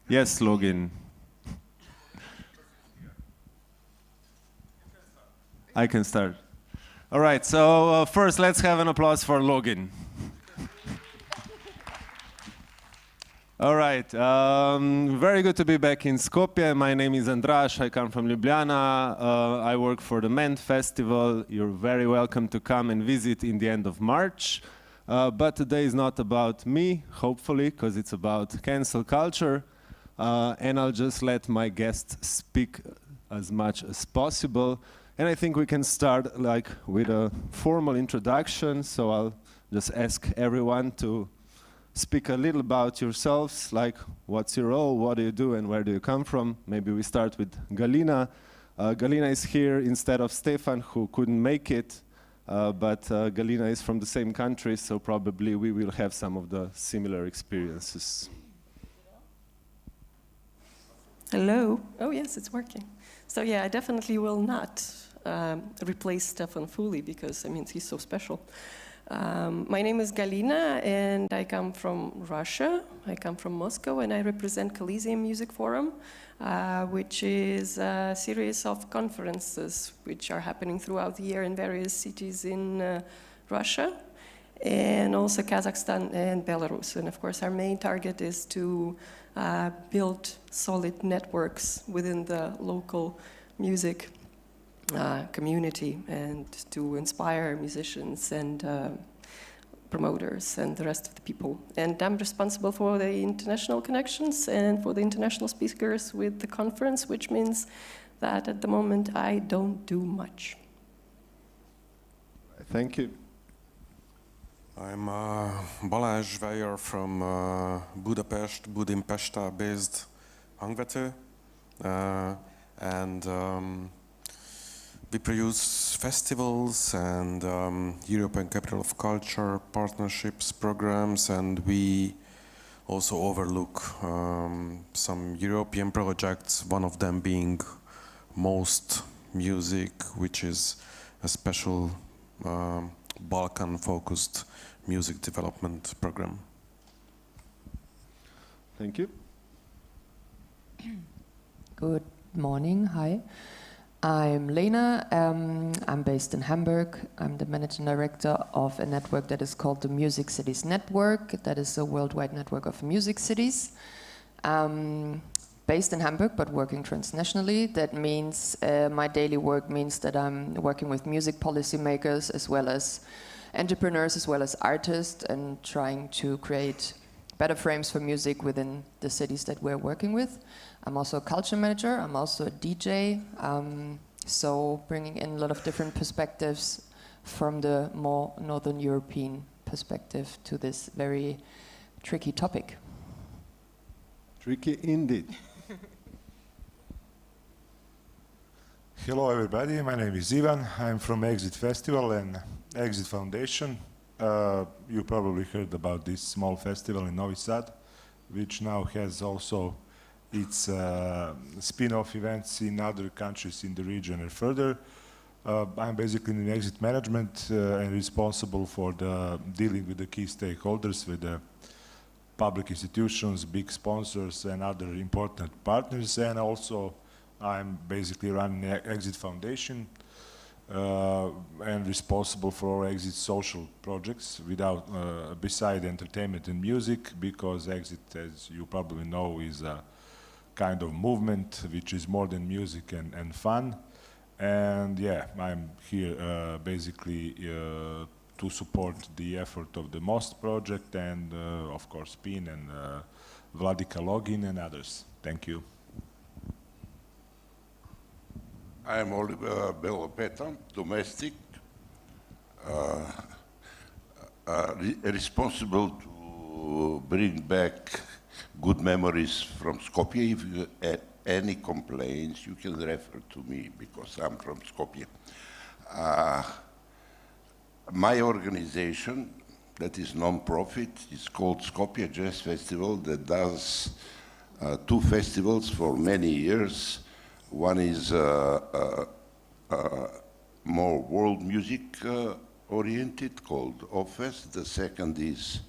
Yes, login. I can start. All right, so first let's have an applause for login. All right, very good to be back in Skopje. My name is Andraž, I come from Ljubljana. I work for the MENT Festival. You're very welcome to come and visit in the end of March. But today is not about me, hopefully, because it's about cancel culture. And I'll just let my guests speak as much as possible. And I think we can start with a formal introduction. So I'll just ask everyone to speak a little about yourselves, like what's your role, what do you do, and where do you come from? Maybe we start with Galina. Galina is here instead of Stefan, who couldn't make it, but Galina is from the same country, so probably we will have some of the similar experiences. Hello. Oh yes, it's working. So yeah, I definitely will not replace Stefan fully because, I mean, he's so special. My name is Galina and I come from Russia. I come from Moscow and I represent Coliseum Music Forum, which is a series of conferences which are happening throughout the year in various cities in Russia and also Kazakhstan and Belarus. And of course our main target is to build solid networks within the local music community and to inspire musicians and promoters and the rest of the people. And I'm responsible for the international connections and for the international speakers with the conference, which means that at the moment I don't do much. Thank you. I'm Balázs Weyer from Budapest-based Ingwersen, and we produce festivals and European Capital of Culture partnerships programs, and we also overlook some European projects, one of them being Most Music, which is a special Balkan-focused music development program. Thank you. Good morning, hi. I'm Lena, I'm based in Hamburg. I'm the managing director of a network that is called the Music Cities Network. That is a worldwide network of music cities. Based in Hamburg, but working transnationally. That means my daily work means that I'm working with music policymakers as well as entrepreneurs, as well as artists, and trying to create better frames for music within the cities that we're working with. I'm also a culture manager, I'm also a DJ, so bringing in a lot of different perspectives from the more Northern European perspective to this very tricky topic. Tricky indeed. Hello everybody, my name is Ivan. I'm from Exit Festival and Exit Foundation. You probably heard about this small festival in Novi Sad, which now has also its spin-off events in other countries in the region and further. I'm basically in Exit Management and responsible for the dealing with the key stakeholders, with the public institutions, big sponsors and other important partners, and also I'm basically running Exit Foundation and responsible for Exit social projects beside entertainment and music, because Exit, as you probably know, is a kind of movement which is more than music and fun. And yeah, I'm here basically to support the effort of the MOST project and of course PIN and Vladika Login and others. Thank you. I am Oliver Belopeta, domestic, responsible to bring back good memories from Skopje. If you have any complaints, you can refer to me because I'm from Skopje. My organization, that is non-profit, is called Skopje Jazz Festival, that does two festivals for many years. One is more world music oriented, called OFES. The second is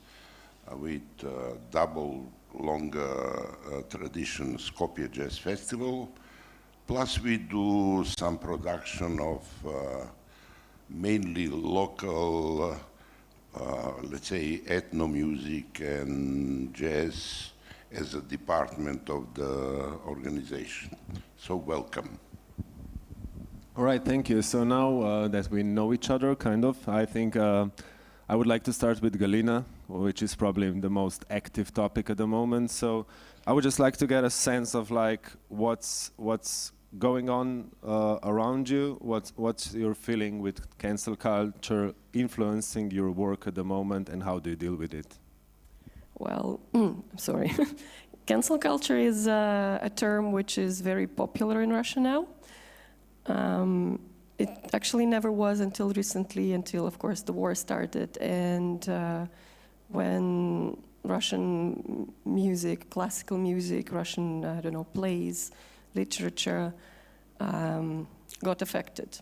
with double long tradition Skopje Jazz Festival. Plus we do some production of mainly local, let's say, ethno music and jazz as a department of the organization. So welcome. All right, thank you. So now that we know each other, kind of, I think I would like to start with Galina, which is probably the most active topic at the moment. So I would just like to get a sense of like what's going on around you, what's your feeling with cancel culture influencing your work at the moment, and how do you deal with it? Well, I'm sorry. Cancel culture is a term which is very popular in Russia now. It actually never was until recently, until of course the war started, and when Russian music, classical music, Russian, I don't know, plays, literature got affected.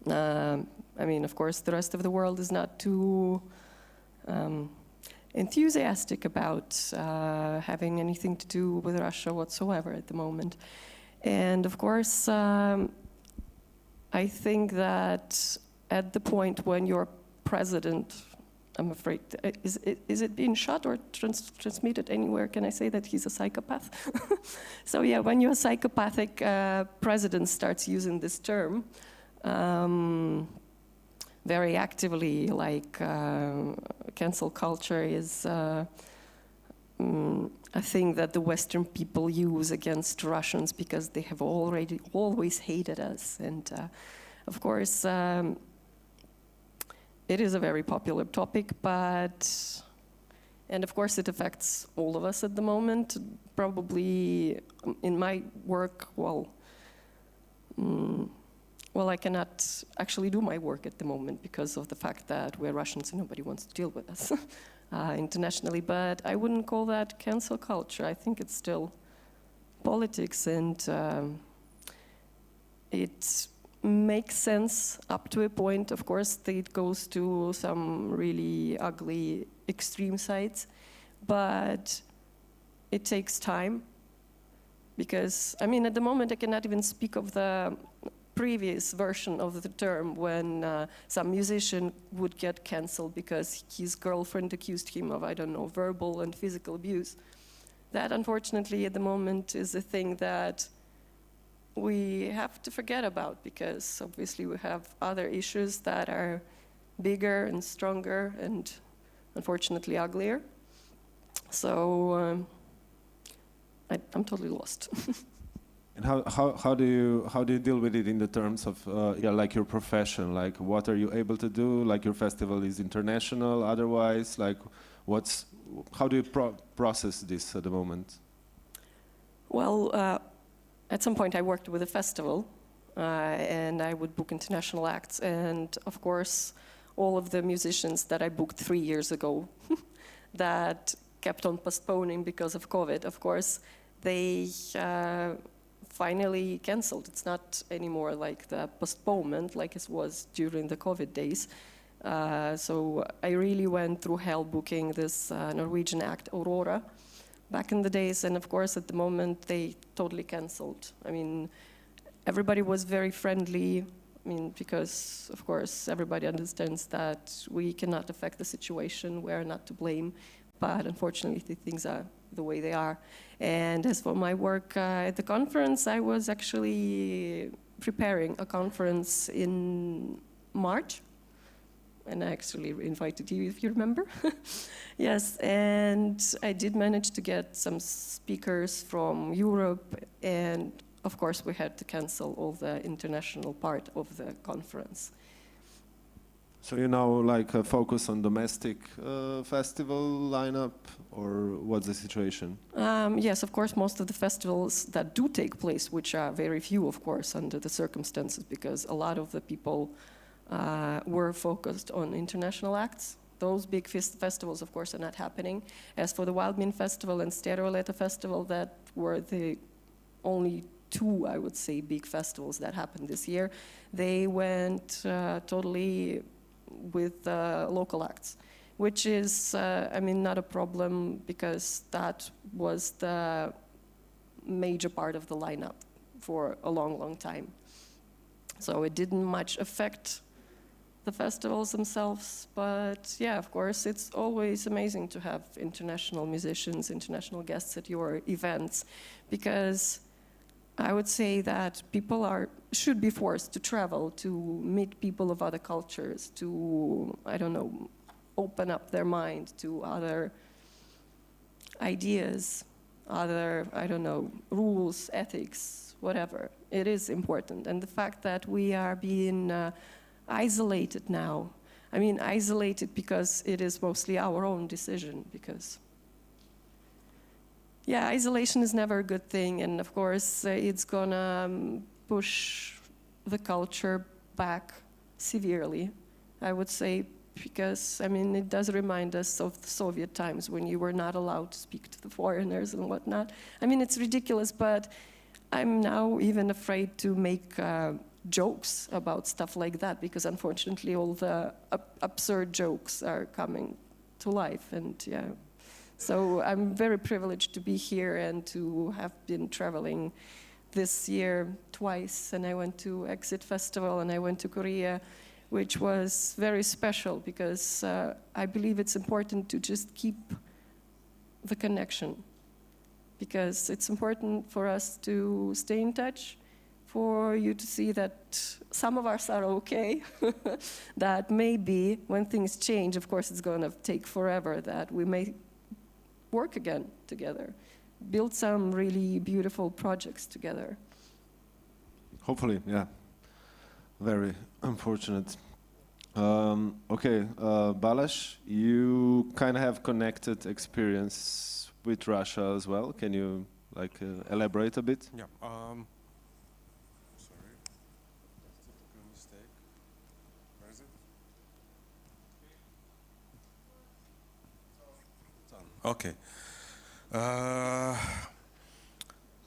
I mean, of course, the rest of the world is not too enthusiastic about having anything to do with Russia whatsoever at the moment. And of course, I think that at the point when your president, I'm afraid, is it being shot or transmitted anywhere? Can I say that he's a psychopath? So yeah, when your psychopathic president starts using this term very actively, like cancel culture is a thing that the Western people use against Russians because they have always hated us. And of course, it is a very popular topic, and of course it affects all of us at the moment. Probably in my work, well, I cannot actually do my work at the moment because of the fact that we're Russians and nobody wants to deal with us internationally. But I wouldn't call that cancel culture. I think it's still politics, and it makes sense up to a point. Of course, it goes to some really ugly extreme sides, but it takes time because, I mean, at the moment I cannot even speak of the previous version of the term when some musician would get cancelled because his girlfriend accused him of, I don't know, verbal and physical abuse. That, unfortunately, at the moment is a thing that we have to forget about because obviously we have other issues that are bigger and stronger and unfortunately uglier. So I'm totally lost. And how do you deal with it in the terms of like your profession? Like, what are you able to do? Like, your festival is international. Otherwise, like, how do you process this at the moment? Well, at some point I worked with a festival, and I would book international acts. And of course, all of the musicians that I booked 3 years ago, that kept on postponing because of COVID, of course, they finally cancelled. It's not anymore like the postponement like it was during the COVID days. So I really went through hell booking this Norwegian act, Aurora, back in the days. And of course, at the moment, they totally cancelled. I mean, everybody was very friendly. I mean, because, of course, everybody understands that we cannot affect the situation. We're not to blame. But unfortunately, things are the way they are. And as for my work at the conference, I was actually preparing a conference in March. And I actually invited you, if you remember. Yes, and I did manage to get some speakers from Europe, and of course we had to cancel all the international part of the conference. So you now like focus on domestic festival lineup, or what's the situation? Yes, of course, most of the festivals that do take place, which are very few, of course, under the circumstances, because a lot of the people were focused on international acts. Those big festivals, of course, are not happening. As for the Wild Bean Festival and Stereoleta Festival, that were the only two, I would say, big festivals that happened this year. They went totally with local acts, which is, I mean, not a problem because that was the major part of the lineup for a long, long time. So it didn't much affect the festivals themselves, but yeah, of course, it's always amazing to have international musicians, international guests at your events, because I would say that people should be forced to travel, to meet people of other cultures, to, I don't know, open up their mind to other ideas, other, I don't know, rules, ethics, whatever. It is important. And the fact that we are being isolated now, I mean isolated because it is mostly our own decision, because yeah, isolation is never a good thing, and of course it's gonna push the culture back severely, I would say, because I mean it does remind us of the Soviet times when you were not allowed to speak to the foreigners and whatnot. I mean, it's ridiculous, but I'm now even afraid to make jokes about stuff like that, because unfortunately all the absurd jokes are coming to life, and yeah. So I'm very privileged to be here and to have been traveling this year twice, and I went to Exit Festival and I went to Korea, which was very special because I believe it's important to just keep the connection, because it's important for us to stay in touch, for you to see that some of us are okay, that maybe when things change, of course it's going to take forever, that we may work again together, build some really beautiful projects together. Hopefully, yeah. Very unfortunate. Okay, Balázs, you kind of have connected experience with Russia as well. Can you elaborate a bit? Yeah. Sorry, that's a typical mistake. Where is it? It's on. Okay.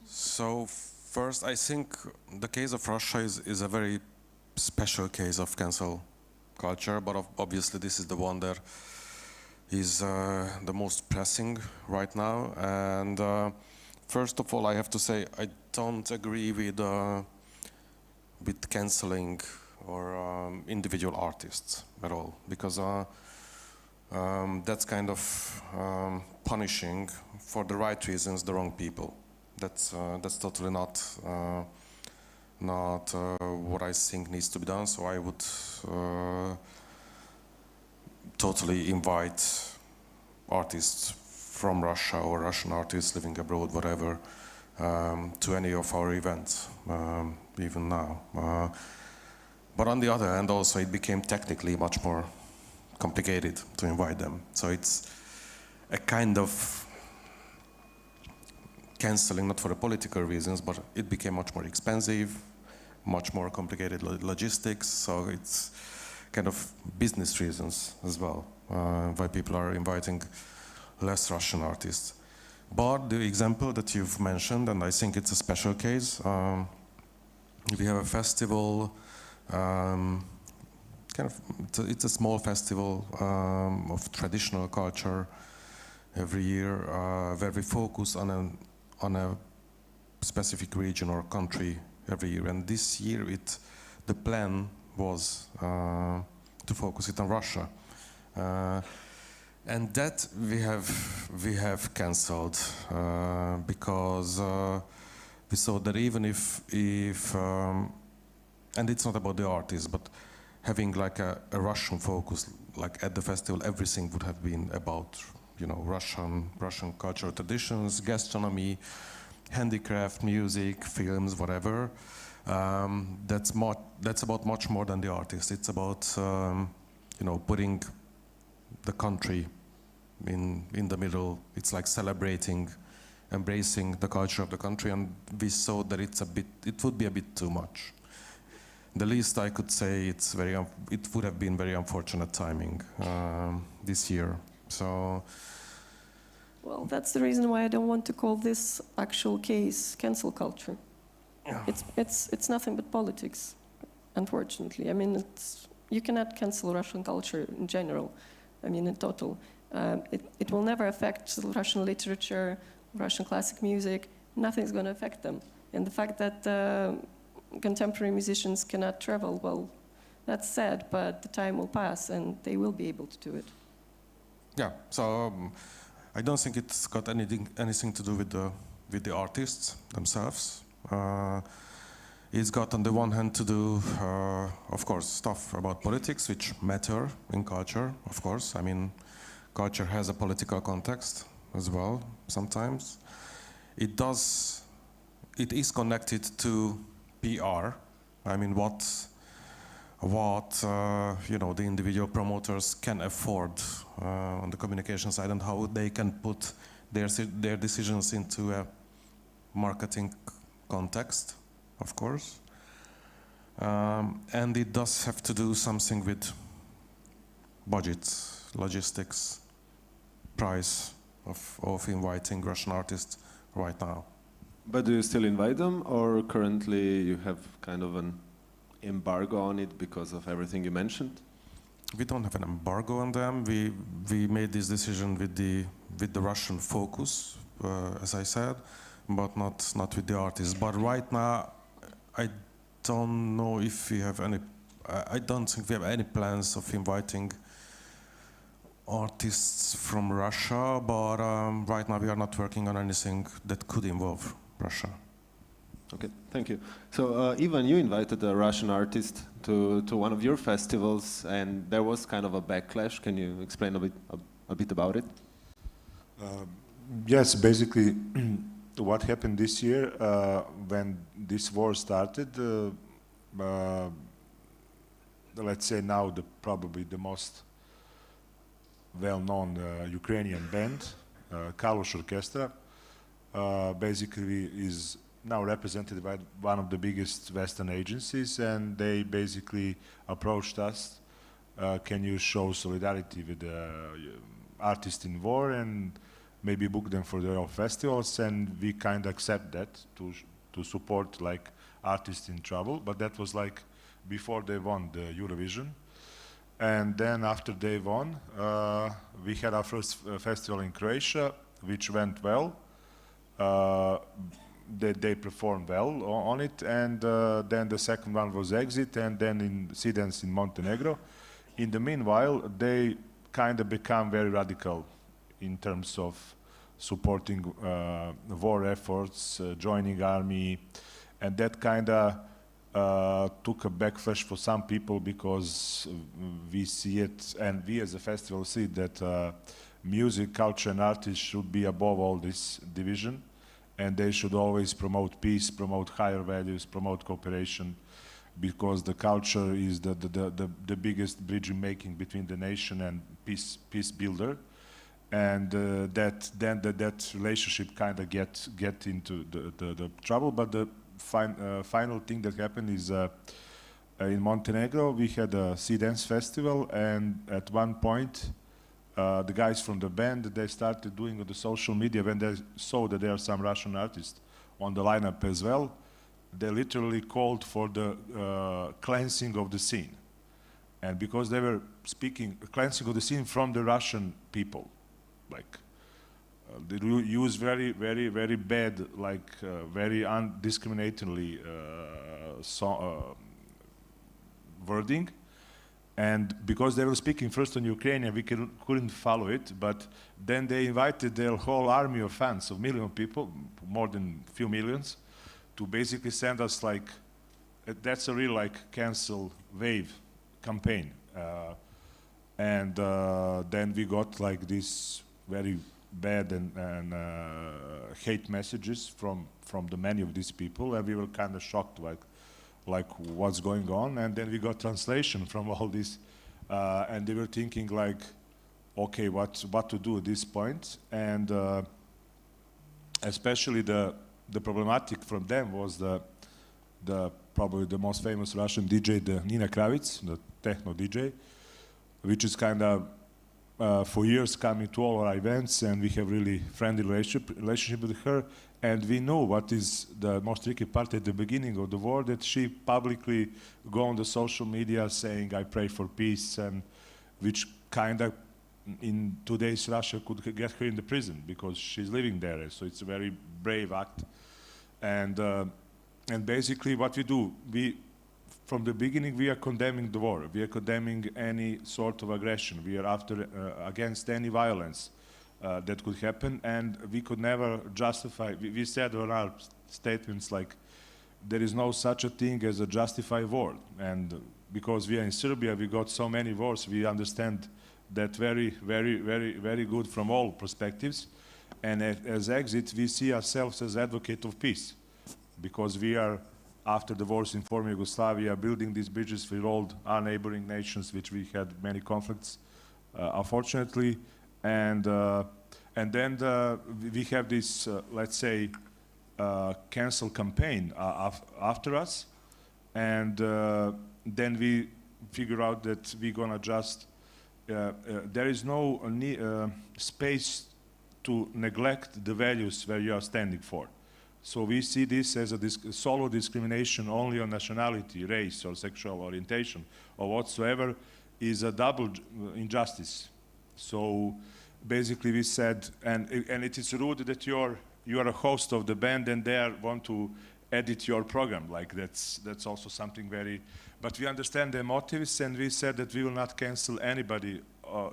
So first, I think the case of Russia is a very special case of cancel culture, but obviously this is the one that is the most pressing right now. And first of all, I have to say I don't agree with canceling or individual artists at all, because that's kind of punishing for the right reasons the wrong people. That's totally not what I think needs to be done. So I would totally invite artists from Russia or Russian artists living abroad, whatever, to any of our events, even now. But on the other hand, also it became technically much more complicated to invite them. So it's a kind of canceling, not for the political reasons, but it became much more expensive, much more complicated logistics. So it's kind of business reasons as well, why people are inviting less Russian artists. But the example that you've mentioned, and I think it's a special case, we have a festival, it's a small festival of traditional culture every year, where we focus on a specific region or country every year. And this year, the plan was to focus it on Russia, and that we have cancelled because we saw that even if and it's not about the artists, but having like a Russian focus, like at the festival, everything would have been about, you know, Russian cultural traditions, gastronomy, handicraft, music, films, whatever. That's about much more than the artist. It's about you know, putting the country in the middle. It's like celebrating, embracing the culture of the country, and we saw that it would be a bit too much. The least I could say, it would have been very unfortunate timing this year. So. Well, that's the reason why I don't want to call this actual case cancel culture. Yeah. It's nothing but politics, unfortunately. I mean, you cannot cancel Russian culture in general. I mean, in total. It will never affect Russian literature, Russian classic music. Nothing's going to affect them. And the fact that contemporary musicians cannot travel, well, that's sad, but the time will pass and they will be able to do it. Yeah, so I don't think it's got anything to do with the artists themselves. It's got on the one hand to do, of course, stuff about politics, which matter in culture, of course. I mean, culture has a political context as well, sometimes. It is connected to PR. I mean, what the individual promoters can afford on the communication side and how they can put their decisions into a marketing context, of course. And it does have to do something with budgets, logistics, price of inviting Russian artists right now. But do you still invite them, or currently you have kind of an embargo on it because of everything you mentioned? We don't have an embargo on them. We made this decision with the Russian focus, as I said, but not with the artists. But right now, I don't know if we have any. I don't think we have any plans of inviting artists from Russia. But right now, we are not working on anything that could involve Russia. Okay, thank you. So, Ivan, you invited a Russian artist to one of your festivals, and there was kind of a backlash. Can you explain a bit about it? Yes, basically, what happened this year when this war started, let's say now probably the most well-known Ukrainian band, Kalush Orchestra, basically is now represented by one of the biggest Western agencies, and they basically approached us, can you show solidarity with the artists in war and maybe book them for their own festivals, and we kind of accept that to support like artists in trouble, but that was like before they won the Eurovision. And then after they won, we had our first festival in Croatia, which went well. They performed well on it, and then the second one was Exit, and then in Sidens in Montenegro. In the meanwhile, they kind of become very radical in terms of supporting war efforts, joining army, and that kind of took a backlash for some people, because we see it, and we as a festival see that music, culture and artists should be above all this division, and they should always promote peace, promote higher values, promote cooperation, because the culture is the biggest bridge making between the nation and peace builder, and that relationship kind of get into the trouble. But the final thing that happened is in Montenegro we had a sea dance festival, and at one point the guys from the band, they started doing on the social media, when they saw that there are some Russian artists on the lineup as well, they literally called for the cleansing of the scene. And because they were speaking cleansing of the scene from the Russian people, like they use very, very, very bad, like very undiscriminatingly wording. And because they were speaking first on Ukrainian, we couldn't follow it, but then they invited their whole army of fans, of million people, more than a few millions, to basically send us like, that's a real like cancel wave campaign. And then we got like this very bad and hate messages from the many of these people, and we were kind of shocked, like what's going on. And then we got translation from all this, and they were thinking like, okay, what to do at this point. And especially the problematic from them was the probably the most famous Russian DJ, the Nina Kravitz, the techno DJ, which is kind of for years coming to all our events, and we have really friendly relationship with her. And we know what is the most tricky part at the beginning of the war, that she publicly go on the social media saying, I pray for peace, and which kind of in today's Russia could get her in the prison because she's living there. So it's a very brave act. And basically what we do, from the beginning we are condemning the war. We are condemning any sort of aggression. We are against any violence that could happen, and we could never justify. We said on our statements like, there is no such a thing as a justified war. And because we are in Serbia, we got so many wars, we understand that very, very, very, very good from all perspectives. And as Exit, we see ourselves as advocate of peace, because we are, after the wars in former Yugoslavia, building these bridges with all our neighboring nations, which we had many conflicts, unfortunately. And then we have this, let's say, cancel campaign after us, and then we figure out that we're gonna just there is no space to neglect the values where you are standing for. So we see this as a solo discrimination only on nationality, race, or sexual orientation, or whatsoever, is a double injustice. So basically we said, and it is rude that you are a host of the band and they want to edit your program. Like that's also something very, but we understand their motives, and we said that we will not cancel anybody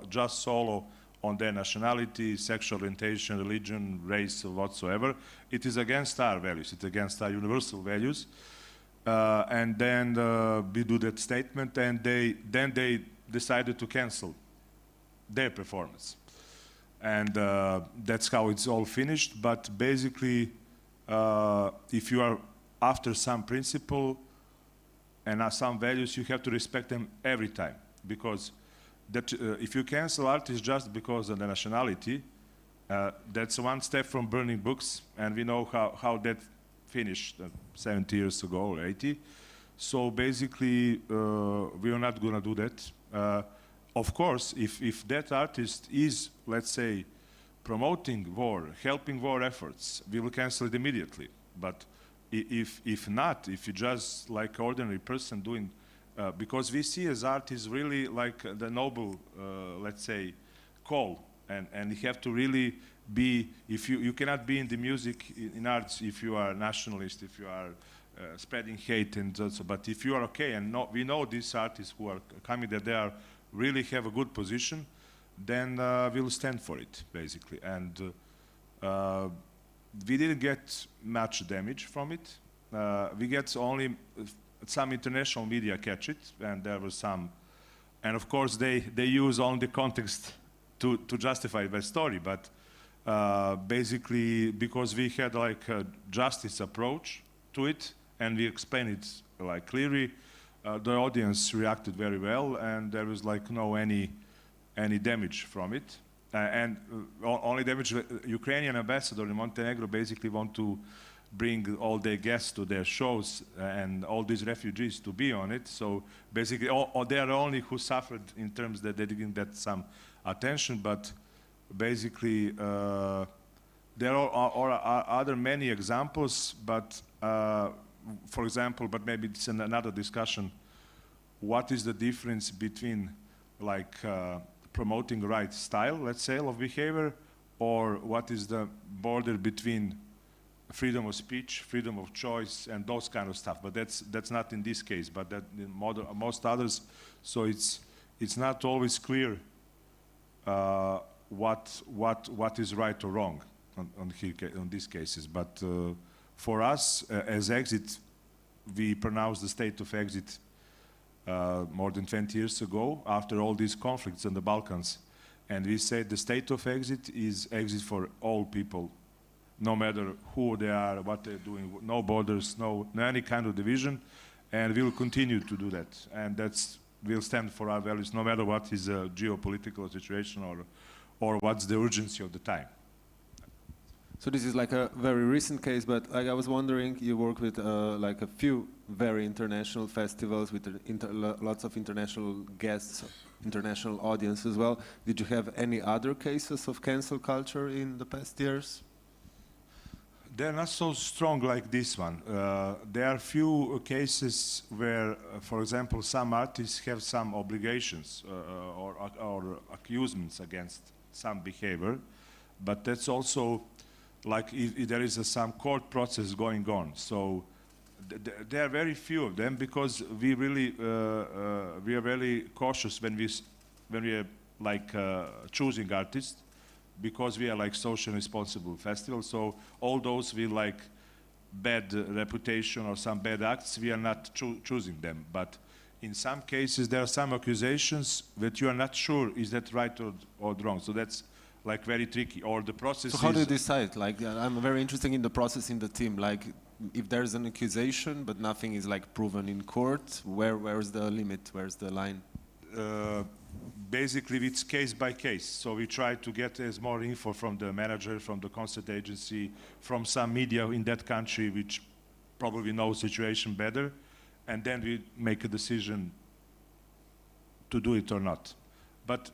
just solo on their nationality, sexual orientation, religion, race, or whatsoever. It is against our values, it's against our universal values. And then we do that statement, and then they decided to cancel their performance. And that's how it's all finished. But basically, if you are after some principle and some values, you have to respect them every time. Because that, if you cancel artists just because of the nationality, that's one step from burning books. And we know how that finished 70 years ago or 80. So basically, we are not going to do that. Of course, if that artist is, let's say, promoting war, helping war efforts, we will cancel it immediately. But if not, if you just like ordinary person doing, because we see as artists really like the noble, let's say, call, and you have to really be, if you cannot be in the music, in arts, if you are nationalist, if you are spreading hate, and so. But if you are okay, and we know these artists who are coming that they are really have a good position, then we'll stand for it, basically. And we didn't get much damage from it. We get only some international media catch it, and there was some, and of course they use only the context to justify their story. But basically, because we had like a justice approach to it, and we explained it like clearly, the audience reacted very well, and there was like no any damage from it. And only damage, Ukrainian ambassador in Montenegro basically want to bring all their guests to their shows and all these refugees to be on it. So basically, they are only who suffered in terms that they didn't get some attention. But basically, there are other many examples. But for example, but maybe it's another discussion. What is the difference between like promoting right style, let's say, of behavior, or what is the border between freedom of speech, freedom of choice, and those kind of stuff? But that's not in this case, but that in most others. So it's not always clear what is right or wrong on these cases. But for us as Exit, we pronounced the state of exit more than 20 years ago, after all these conflicts in the Balkans. And we said the state of exit is exit for all people, no matter who they are, what they're doing, no borders, no any kind of division, and we will continue to do that. And we'll stand for our values, no matter what is a geopolitical situation or what's the urgency of the time. So this is like a very recent case, but like I was wondering, you work with like a few very international festivals with lots of international guests, international audience as well. Did you have any other cases of cancel culture in the past years? they're not so strong like this one. There are few cases where, for example, some artists have some obligations or accusements against some behavior, but that's also like if there is some court process going on. So there are very few of them because we really we are very cautious when we are like choosing artists, because we are like social responsible festival. So all those with like bad reputation or some bad acts, we are not choosing them. But in some cases there are some accusations that you are not sure is that right or wrong. So that's like very tricky. Or the process. So how do you decide? Like I'm very interested in the process in the team. Like if there's an accusation but nothing is like proven in court, where's the limit? Where's the line? Basically, it's case by case. So we try to get as more info from the manager, from the concert agency, from some media in that country, which probably know the situation better, and then we make a decision to do it or not. But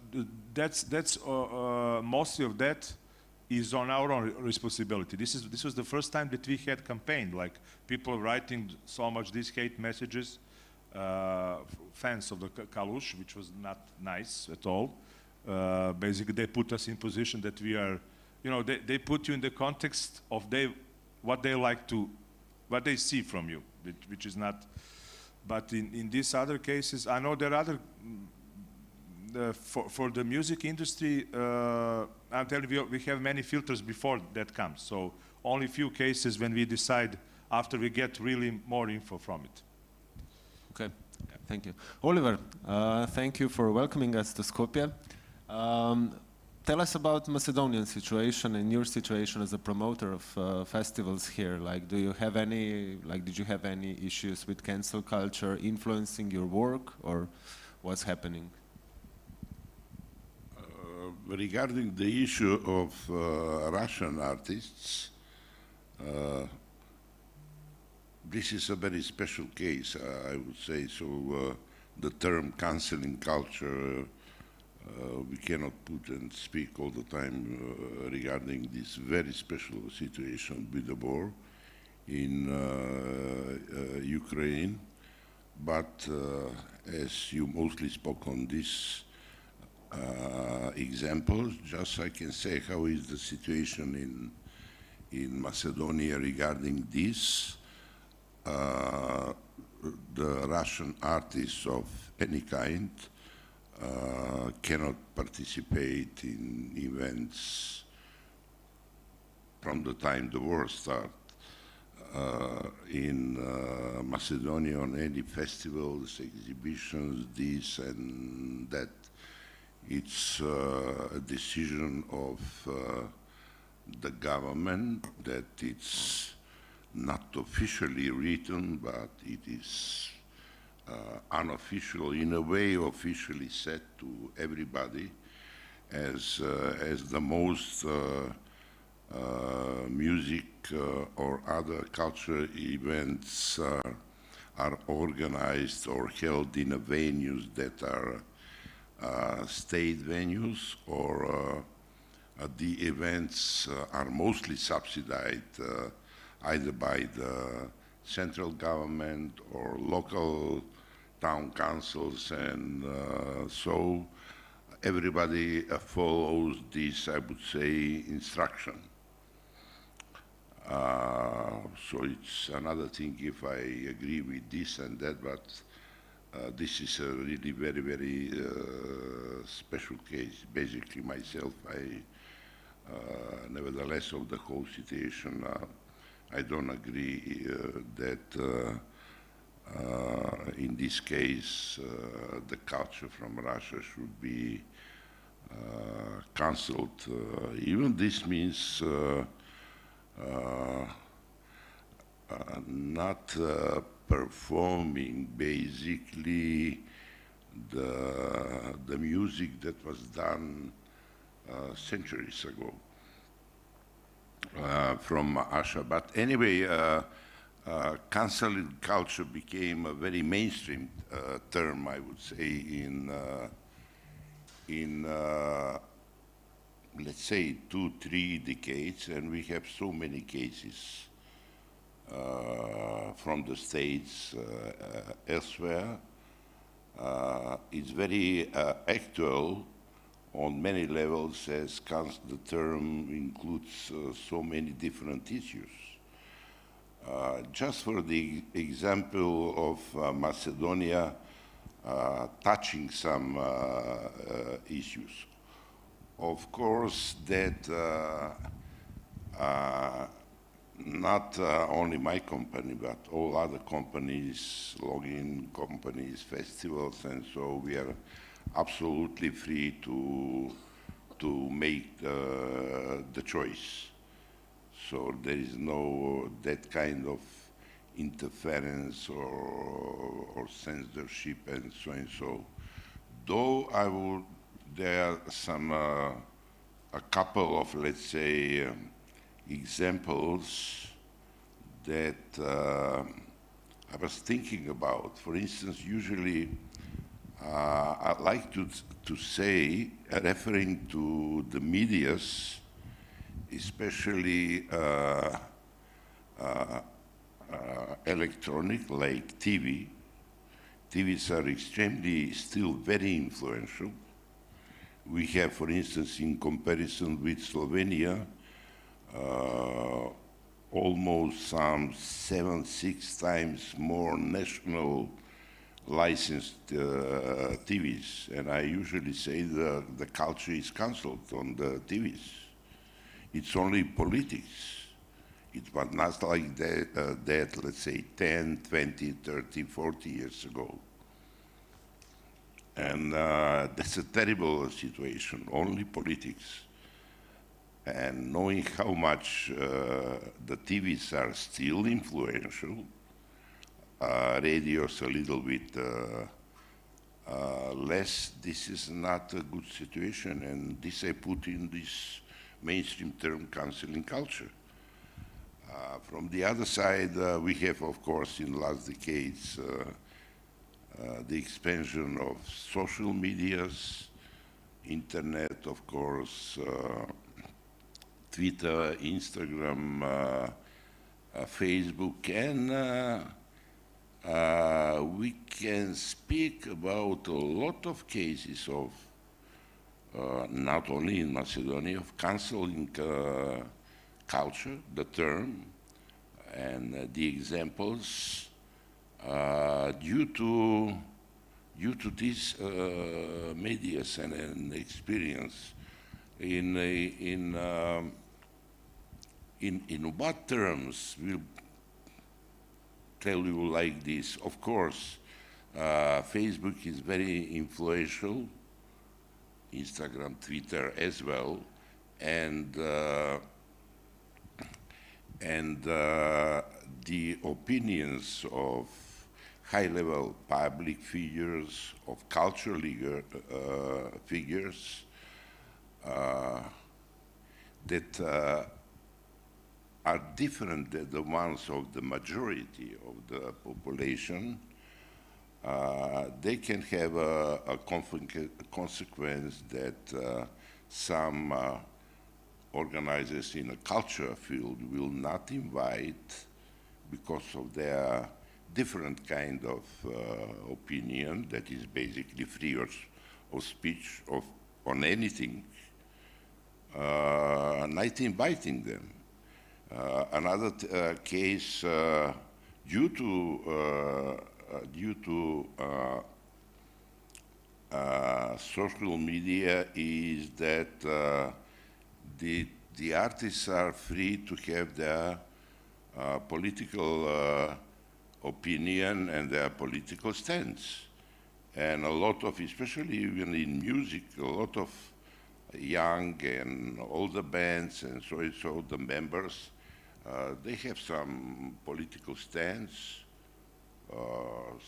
that's mostly of that is on our own responsibility. This was the first time that we had campaign, like people writing so much these hate messages. Fans of the Kalush, which was not nice at all. Basically, they put us in position that we are, you know, they put you in the context of what they see from you, which is not. But in these other cases, I know there are other. For the music industry, I'm telling you, we have many filters before that comes. So only few cases when we decide after we get really more info from it. Okay, thank you. Oliver, thank you for welcoming us to Skopje. Tell us about Macedonian situation and your situation as a promoter of festivals here. Like, did you have any issues with cancel culture influencing your work, or what's happening? Regarding the issue of Russian artists, this is a very special case, I would say. So the term canceling culture, we cannot put and speak all the time regarding this very special situation with the war in Ukraine. But as you mostly spoke on this example, just I can say how is the situation in Macedonia regarding this. The Russian artists of any kind cannot participate in events from the time the war started. In Macedonia, on any festivals, exhibitions, this and that, it's a decision of the government that it's not officially written, but it is unofficial, in a way officially said to everybody as the most music or other cultural events are organized or held in a venues that are state venues, or the events are mostly subsidized either by the central government or local town councils, and so everybody follows this, I would say, instruction. So it's another thing if I agree with this and that, but this is a really very, very special case. Basically myself, nevertheless of the whole situation, I don't agree that in this case the culture from Russia should be cancelled. Even this means not performing basically the music that was done centuries ago. From Russia. But anyway, canceling culture became a very mainstream term, I would say, in let's say 2-3 decades, and we have so many cases from the States elsewhere. It's very actual on many levels, as the term includes so many different issues. Just for the example of Macedonia, touching some issues. Of course, that not only my company, but all other companies, login companies, festivals, and so we are absolutely free to make the choice. So there is no that kind of interference or censorship and so and so. Though there are some a couple of, let's say, examples that I was thinking about. For instance, usually I'd like to say, referring to the medias, especially electronic, like TV. TVs are extremely, still very influential. We have, for instance, in comparison with Slovenia, almost some 7-6 times more national licensed TVs. And I usually say the culture is cancelled on the TVs. It's only politics. It was not like that, let's say, 10, 20, 30, 40 years ago. And that's a terrible situation, only politics. And knowing how much the TVs are still influential, radios a little bit less, this is not a good situation. And this I put in this mainstream term, canceling culture. From the other side, we have, of course, in the last decades, the expansion of social medias, internet, of course, Twitter, Instagram, Facebook, and we can speak about a lot of cases of, not only in Macedonia, of canceling culture, the term, and the examples due to this medias and experience. In what terms we'll tell you like this? Of course, Facebook is very influential, Instagram, Twitter as well, and the opinions of high-level public figures, of cultural figures that are different than the ones of the majority of the population, they can have a consequence that some organizers in a culture field will not invite because of their different kind of opinion that is basically free of speech on anything, not inviting them. Another case due to social media is that the artists are free to have their political opinion and their political stance. And a lot of, especially even in music, a lot of young and older bands and so the members, they have some political stance.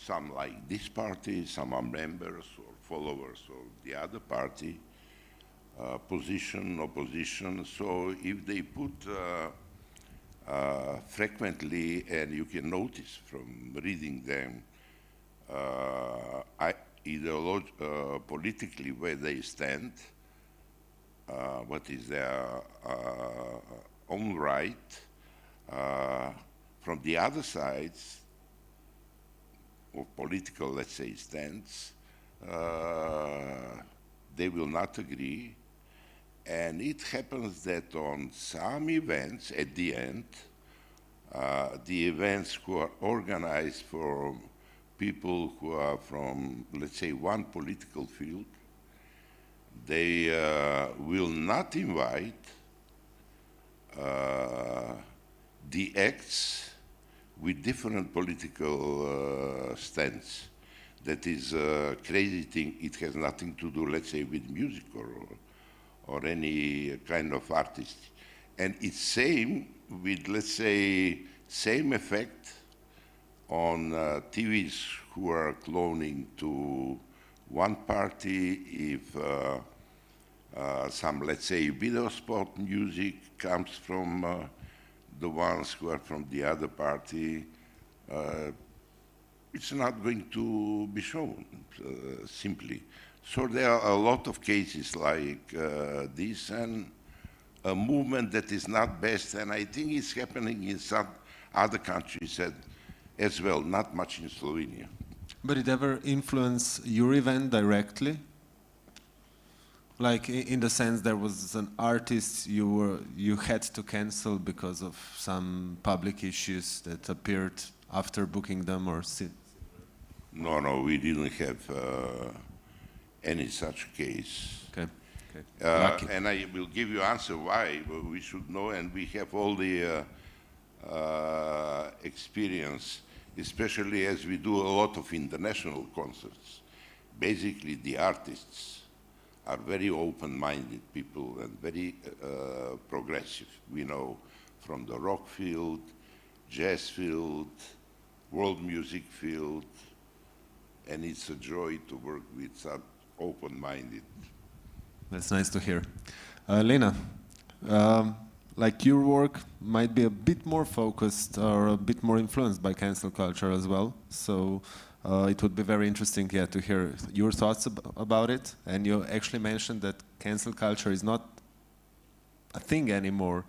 Some like this party, some are members or followers of the other party. Position, opposition. So if they put frequently, and you can notice from reading them, politically where they stand, what is their own right. From the other sides of political, let's say, stance, they will not agree. And it happens that on some events, at the end, the events who are organized for people who are from, let's say, one political field, they will not invite the acts with different political stance. That is a crazy thing. It has nothing to do, let's say, with music or any kind of artist. And it's same with, let's say, same effect on TVs who are cloning to one party if some, let's say, video spot music comes from the ones who are from the other party. It's not going to be shown, simply. So there are a lot of cases like this, and a movement that is not best, and I think it's happening in some other countries as well, not much in Slovenia. But it ever influenced your event directly? Like in the sense there was an artist you had to cancel because of some public issues that appeared after booking them, or No, we didn't have any such case. Okay. And I will give you answer why. We should know, and we have all the experience, especially as we do a lot of international concerts. Basically, the artists are very open-minded people and very progressive. We know from the rock field, jazz field, world music field, and it's a joy to work with such open-minded. That's nice to hear. Lena, like your work might be a bit more focused or a bit more influenced by cancel culture as well. So it would be very interesting, to hear your thoughts about it. And you actually mentioned that cancel culture is not a thing anymore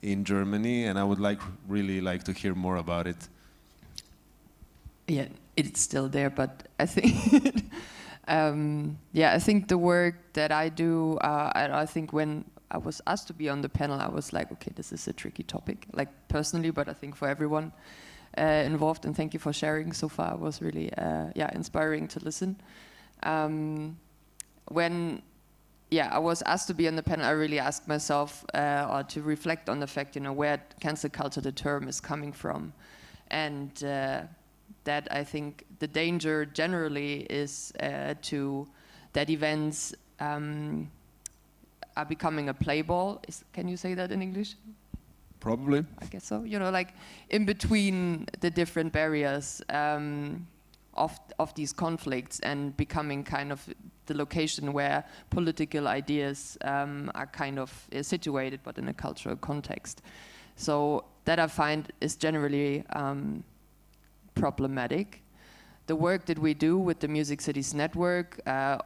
in Germany, and I would really like to hear more about it. Yeah, it's still there, but I think, I think the work that I do, I think when I was asked to be on the panel, I was like, okay, this is a tricky topic, like personally, but I think for everyone involved, and thank you for sharing so far. It was really, inspiring to listen. When I was asked to be on the panel, I really asked myself or to reflect on the fact, where cancel culture, the term, is coming from. And that I think the danger generally is that events are becoming a play ball. Can you say that in English? Probably. I guess so. Like in between the different barriers of these conflicts, and becoming kind of the location where political ideas are kind of situated, but in a cultural context. So that I find is generally problematic. The work that we do with the Music Cities Network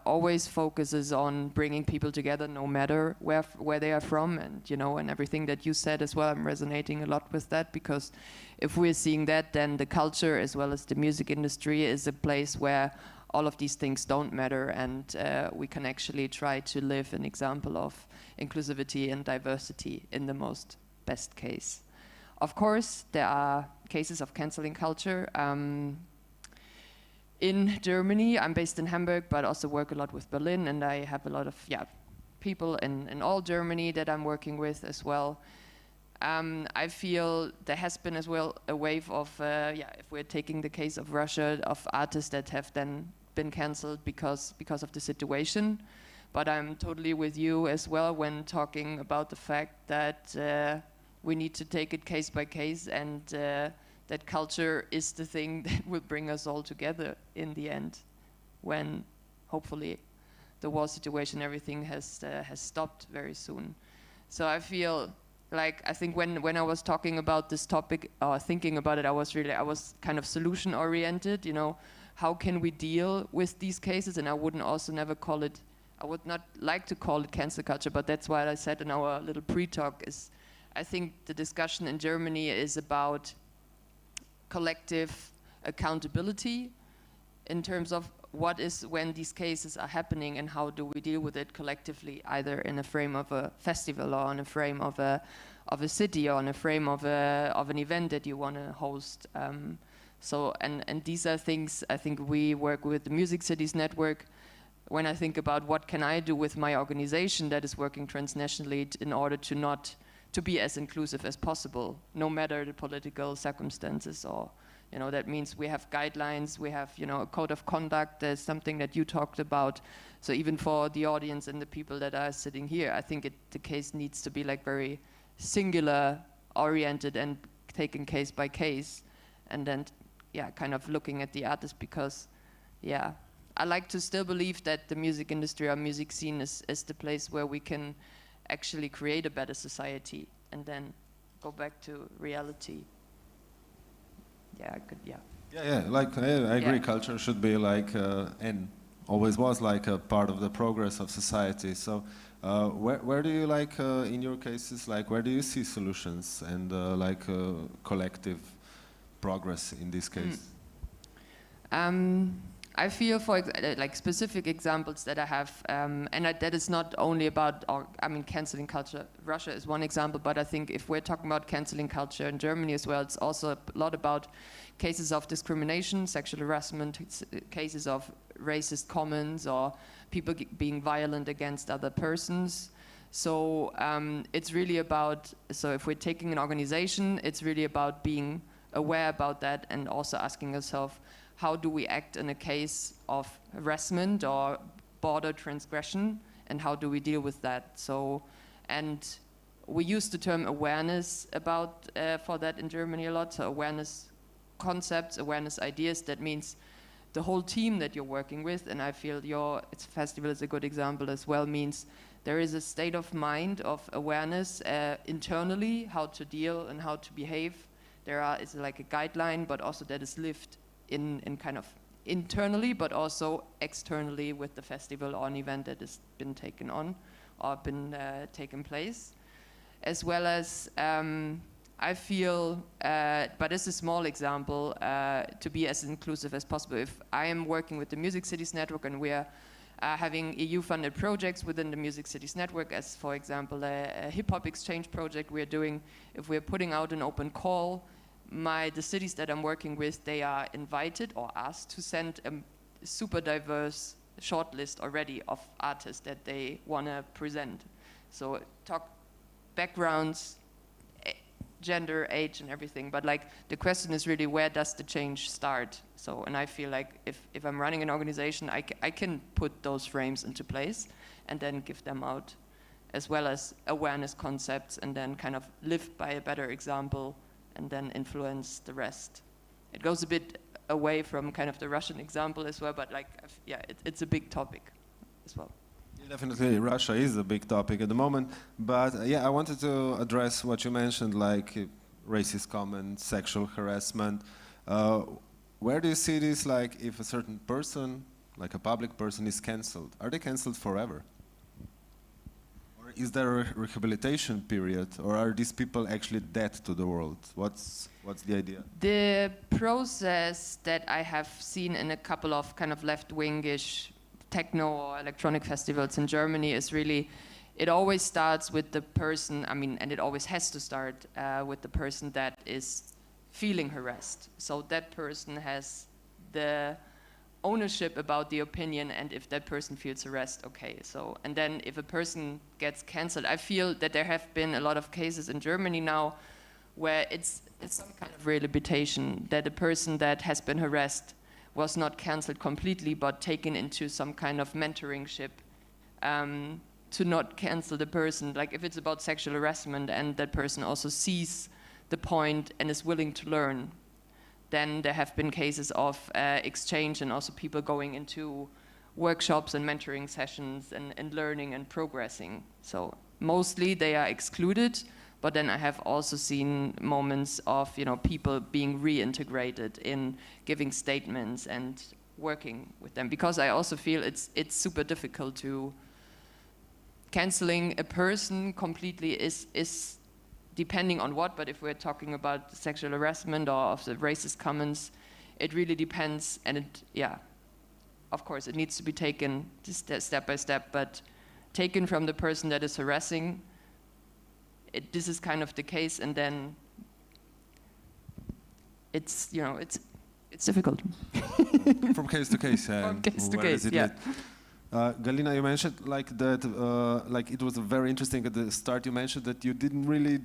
always focuses on bringing people together, no matter where they are from, and everything that you said as well. I'm resonating a lot with that, because if we're seeing that, then the culture as well as the music industry is a place where all of these things don't matter, and we can actually try to live an example of inclusivity and diversity in the most best case. Of course, there are cases of canceling culture. In Germany, I'm based in Hamburg, but also work a lot with Berlin, and I have a lot of people in all Germany that I'm working with as well. I feel there has been as well a wave of, if we're taking the case of Russia, of artists that have then been cancelled because of the situation. But I'm totally with you as well when talking about the fact that we need to take it case by case, and that culture is the thing that will bring us all together in the end, when hopefully the war situation, everything has stopped very soon. So I feel like, I think when I was talking about this topic or thinking about it, I was kind of solution oriented. How can we deal with these cases? And I wouldn't also never call it I would not like to call it cancel culture, but that's why I said in our little pre-talk is, I think the discussion in Germany is about collective accountability in terms of what is when these cases are happening and how do we deal with it collectively, either in a frame of a festival or in a frame of a city or in a frame of an event that you want to host. So these are things I think we work with the Music Cities Network. When I think about what can I do with my organization that is working transnationally in order to be as inclusive as possible, no matter the political circumstances, or that means we have guidelines, we have a code of conduct. There's something that you talked about. So even for the audience and the people that are sitting here, I think the case needs to be like very singular oriented and taken case by case, and then kind of looking at the artist, because I like to still believe that the music industry or music scene is the place where we can actually create a better society and then go back to reality. Like I agree. Culture should be like and always was like a part of the progress of society. So where do you like in your cases, like where do you see solutions and collective progress in this case? I feel for like specific examples that I have, and that is not only about, canceling culture. Russia is one example, but I think if we're talking about canceling culture in Germany as well, it's also a lot about cases of discrimination, sexual harassment, cases of racist comments or people being violent against other persons. So it's really about, so if we're taking an organization, it's really about being aware about that and also asking ourselves, how do we act in a case of harassment or border transgression, and how do we deal with that? So, and we use the term awareness about for that in Germany a lot. So awareness concepts, awareness ideas. That means the whole team that you're working with, and I feel your festival is a good example as well. Means there is a state of mind of awareness internally, how to deal and how to behave. It's like a guideline, but also that is lived in kind of internally, but also externally with the festival or an event that has been taken on or been taken place. As well as I feel, but it's a small example, to be as inclusive as possible. If I am working with the Music Cities Network and we are having EU-funded projects within the Music Cities Network, as for example a hip-hop exchange project we're doing, if we're putting out an open call, the cities that I'm working with, they are invited or asked to send a super diverse shortlist already of artists that they want to present. So talk backgrounds, gender, age, and everything. But like the question is really, where does the change start? So, and I feel like if I'm running an organization, I can put those frames into place and then give them out, as well as awareness concepts, and then kind of live by a better example and then influence the rest. It goes a bit away from kind of the Russian example as well, but like, it's a big topic as well. Yeah, definitely, Russia is a big topic at the moment, but I wanted to address what you mentioned, like racist comments, sexual harassment. Where do you see this, like if a certain person, like a public person, is cancelled? Are they cancelled forever? Is there a rehabilitation period, or are these people actually dead to the world? What's the idea? The process that I have seen in a couple of kind of left-wingish techno or electronic festivals in Germany is really, it always starts with the person, and it always has to start with the person that is feeling harassed. So that person has the ownership about the opinion, and if that person feels harassed, okay. So, and then if a person gets cancelled, I feel that there have been a lot of cases in Germany now where it's some kind of rehabilitation, that a person that has been harassed was not cancelled completely, but taken into some kind of mentoringship to not cancel the person. Like if it's about sexual harassment and that person also sees the point and is willing to learn, then there have been cases of exchange and also people going into workshops and mentoring sessions and learning and progressing. So mostly they are excluded, but then I have also seen moments of people being reintegrated in giving statements and working with them, because I also feel it's super difficult to canceling a person completely is depending on what, but if we're talking about sexual harassment or of the racist comments, it really depends, and of course it needs to be taken step by step, but taken from the person that is harassing, this is kind of the case, and then it's, you know, it's difficult. From case to case. From case to case, yeah. Galina, you mentioned like that, like it was very interesting at the start. You mentioned that you didn't really,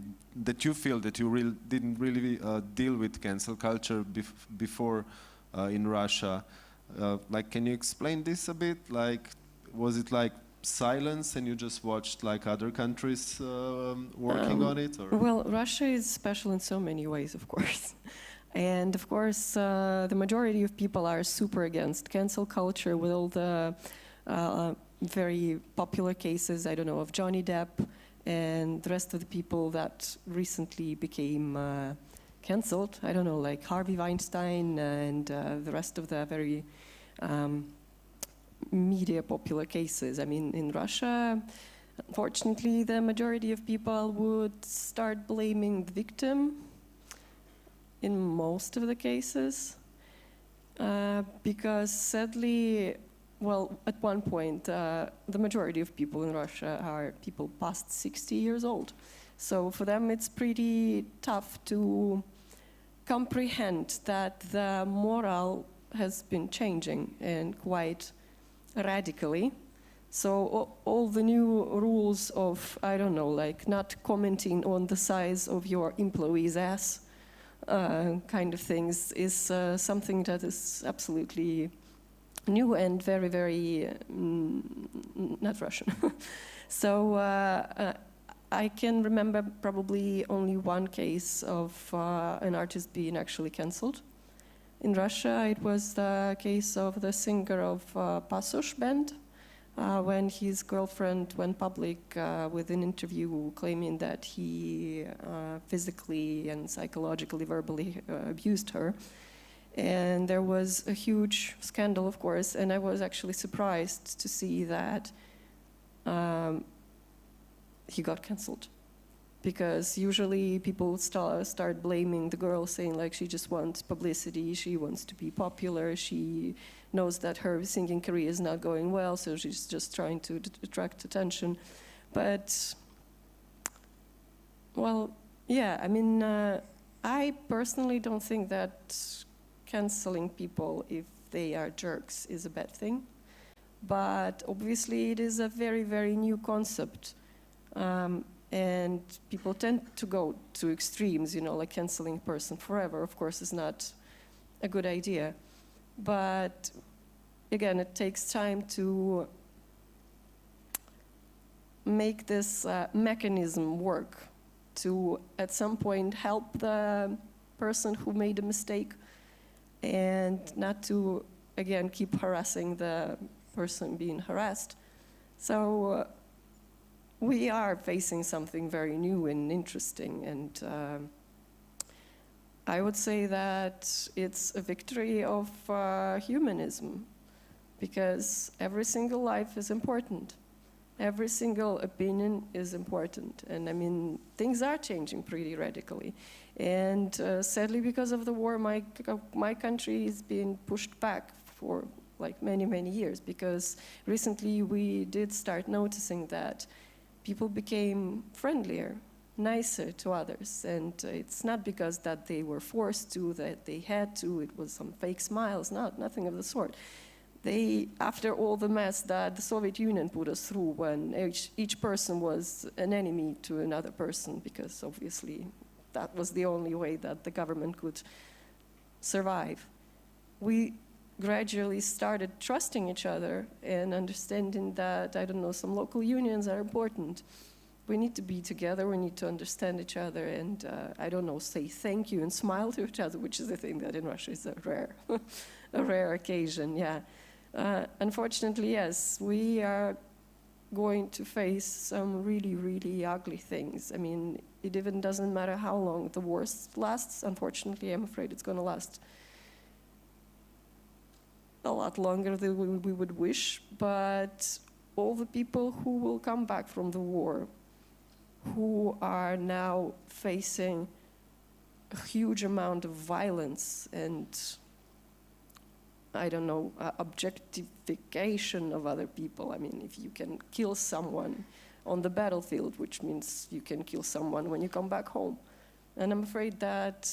that you feel that you didn't really deal with cancel culture before in Russia. Like, can you explain this a bit? Like, was it like silence and you just watched like other countries working on it? Or? Well, Russia is special in so many ways, of course. And of course, the majority of people are super against cancel culture with all the very popular cases, I don't know, of Johnny Depp and the rest of the people that recently became cancelled. I don't know, like Harvey Weinstein and the rest of the very media popular cases. I mean, in Russia, unfortunately, the majority of people would start blaming the victim in most of the cases, because sadly, well, at one point, the majority of people in Russia are people past 60 years old. So for them, it's pretty tough to comprehend that the moral has been changing and quite radically. So all the new rules of, I don't know, like not commenting on the size of your employee's ass kind of things is something that is absolutely new and very, very not Russian. So I can remember probably only one case of an artist being actually cancelled. In Russia, it was the case of the singer of Pasosh band, when his girlfriend went public with an interview claiming that he physically and psychologically, verbally abused her. And there was a huge scandal, of course, and I was actually surprised to see that he got cancelled. Because usually people start blaming the girl, saying like she just wants publicity, she wants to be popular, she knows that her singing career is not going well, so she's just trying to attract attention. But, well, yeah, I mean, I personally don't think that canceling people if they are jerks is a bad thing. But obviously it is a very, very new concept. And people tend to go to extremes, you know, like canceling a person forever, of course, is not a good idea. But again, it takes time to make this mechanism work, to at some point help the person who made a mistake and not to, again, keep harassing the person being harassed. So we are facing something very new and interesting, and I would say that it's a victory of humanism, because every single life is important. Every single opinion is important. And I mean, things are changing pretty radically. And sadly, because of the war, my country is being pushed back for like many, many years, because recently we did start noticing that people became friendlier, nicer to others. And it's not because that they were forced to, that they had to, it was some fake smiles, nothing of the sort. They, after all the mess that the Soviet Union put us through, when each person was an enemy to another person, because obviously that was the only way that the government could survive, we gradually started trusting each other and understanding that, I don't know, some local unions are important. We need to be together, we need to understand each other, and I don't know, say thank you and smile to each other, which is a thing that in Russia is a rare occasion, yeah. Unfortunately, yes, we are going to face some really, really ugly things. I mean, it even doesn't matter how long the war lasts. Unfortunately, I'm afraid it's going to last a lot longer than we would wish, but all the people who will come back from the war, who are now facing a huge amount of violence and, I don't know, objectification of other people. I mean, if you can kill someone on the battlefield, which means you can kill someone when you come back home. And I'm afraid that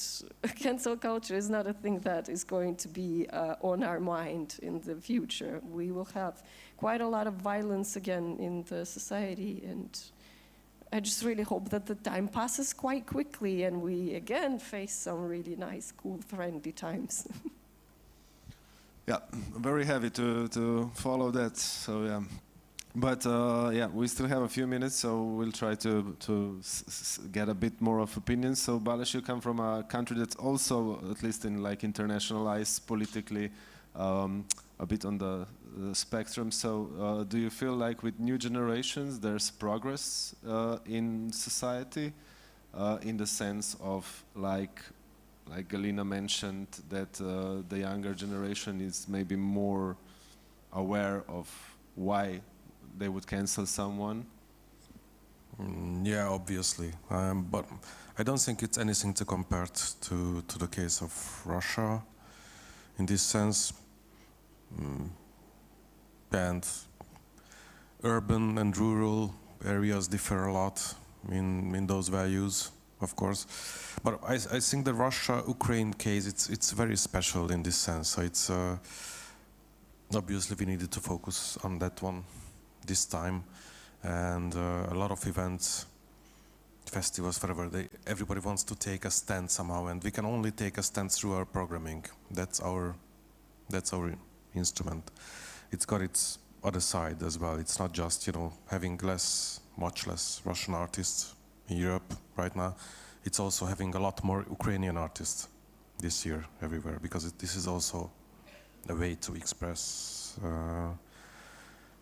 cancel culture is not a thing that is going to be on our mind in the future. We will have quite a lot of violence again in the society, and I just really hope that the time passes quite quickly and we again face some really nice, cool, friendly times. Yeah, very heavy to follow that. So yeah, but yeah, we still have a few minutes, so we'll try to get a bit more of opinions. So Balázs, you come from a country that's also, at least in like internationalized politically, a bit on the spectrum. So do you feel like with new generations there's progress in society, in the sense of like Galina mentioned, that the younger generation is maybe more aware of why they would cancel someone? Yeah, obviously, but I don't think it's anything to compare to the case of Russia. In this sense, and urban and rural areas differ a lot in those values, of course. But I think the Russia-Ukraine case, it's very special in this sense. So it's obviously we needed to focus on that one this time, and a lot of events, festivals, whatever, everybody wants to take a stand somehow, and we can only take a stand through our programming. That's our instrument. It's got its other side as well. It's not just, you know, having much less Russian artists in Europe right now. It's also having a lot more Ukrainian artists this year everywhere, because this is also a way to express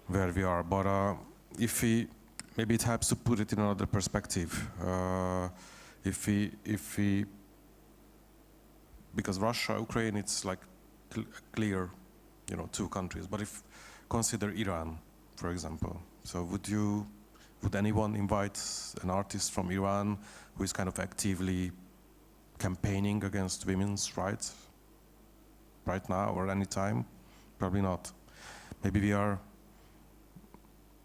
where we are. But maybe it helps to put it in another perspective. Because Russia, Ukraine, it's like clear, you know, two countries. But if consider Iran, for example, so would anyone invite an artist from Iran who is kind of actively campaigning against women's rights right now or any time? Probably not. Maybe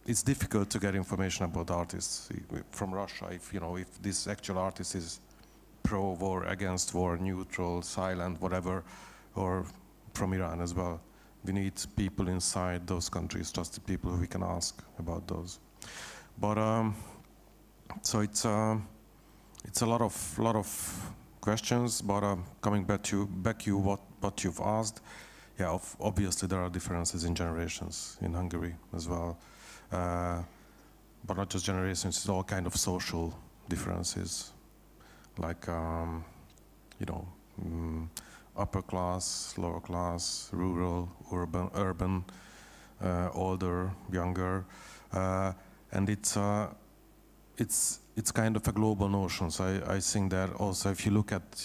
it's difficult to get information about artists from Russia if this actual artist is pro-war, against war, neutral, silent, whatever, or from Iran as well. We need people inside those countries, trusted people who we can ask about those. But so it's a lot of questions. But coming back to what you've asked, yeah, obviously there are differences in generations in Hungary as well. But not just generations, it's all kind of social differences, like upper class, lower class, rural, urban, older, younger, and it's kind of a global notion. So I think that also if you look at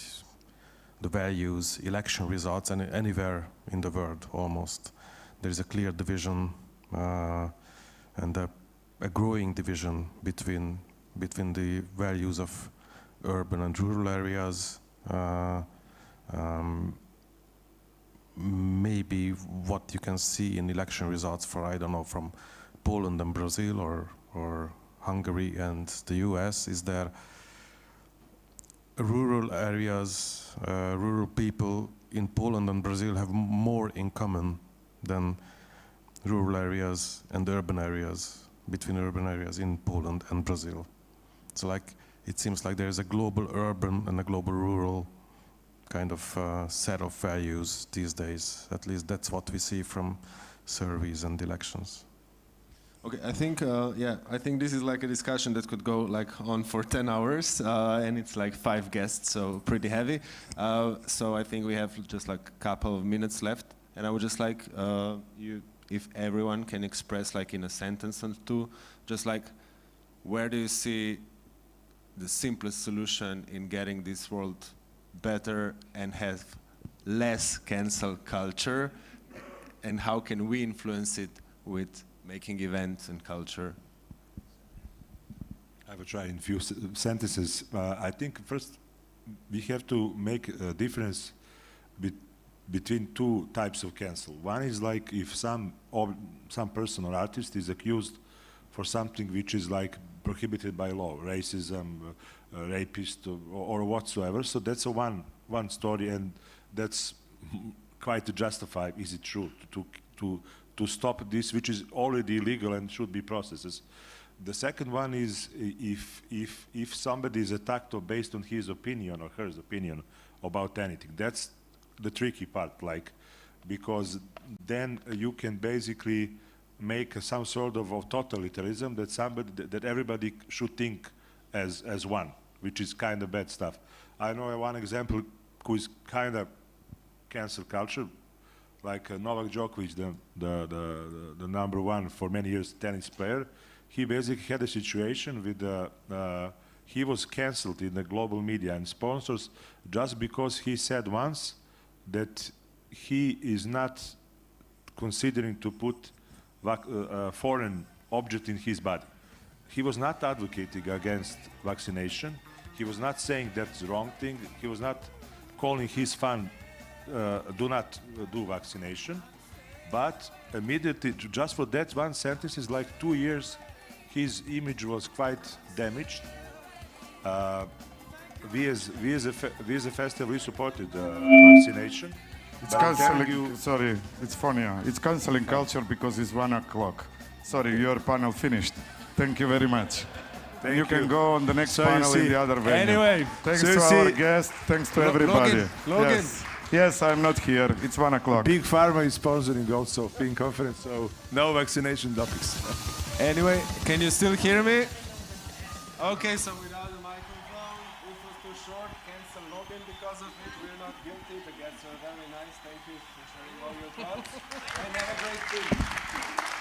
the values, election results, and anywhere in the world almost, there is a clear division. And a growing division between the values of urban and rural areas. Maybe what you can see in election results for, I don't know, from Poland and Brazil or Hungary and the US is that rural areas, rural people in Poland and Brazil have more in common than rural areas and urban areas, between urban areas in Poland and Brazil. So it seems like there's a global urban and a global rural kind of set of values these days. At least that's what we see from surveys and elections. Okay, I think this is like a discussion that could go on for 10 hours, and it's like 5 guests, so pretty heavy. So I think we have just a couple of minutes left, and I would just like if everyone can express in a sentence or two, just where do you see the simplest solution in getting this world better and have less cancel culture, and how can we influence it with making events and culture? I will try in few sentences. I think first we have to make a difference between two types of cancel. One is like if some person or artist is accused for something which is like prohibited by law, racism, rapist, or whatsoever. So that's a one story, and that's quite justified. Is it true to stop this, which is already illegal and should be processed? The second one is if somebody is attacked or based on his opinion or her opinion about anything. That's the tricky part, like, because then you can basically make some sort of totalitarianism that everybody should think as one, which is kind of bad stuff. I know one example who is kind of cancel culture, like Novak Djokovic, the number one for many years tennis player. He basically had a situation with he was cancelled in the global media and sponsors just because he said once that he is not considering to put a foreign object in his body. He was not advocating against vaccination. He was not saying that's the wrong thing. He was not calling his fan do not do vaccination. But immediately, just for that one sentence, is like 2 years, his image was quite damaged. We as a festival, we supported vaccination. It's canceling, sorry, it's funny. It's canceling culture because it's 1 o'clock. Sorry, your panel finished. Thank you very much. Thank you can go on the next panel in the other venue. Anyway, thanks to our guests, thanks to everybody. Logan. Yes, I'm not here. It's 1 o'clock. Big Pharma is sponsoring also Pink Conference, so no vaccination topics. Anyway, can you still hear me? Okay, so without the microphone, it was too short. Cancel Logan because of it. We're not guilty. The guests are very nice. Thank you for sharing all your thoughts. And have a great day.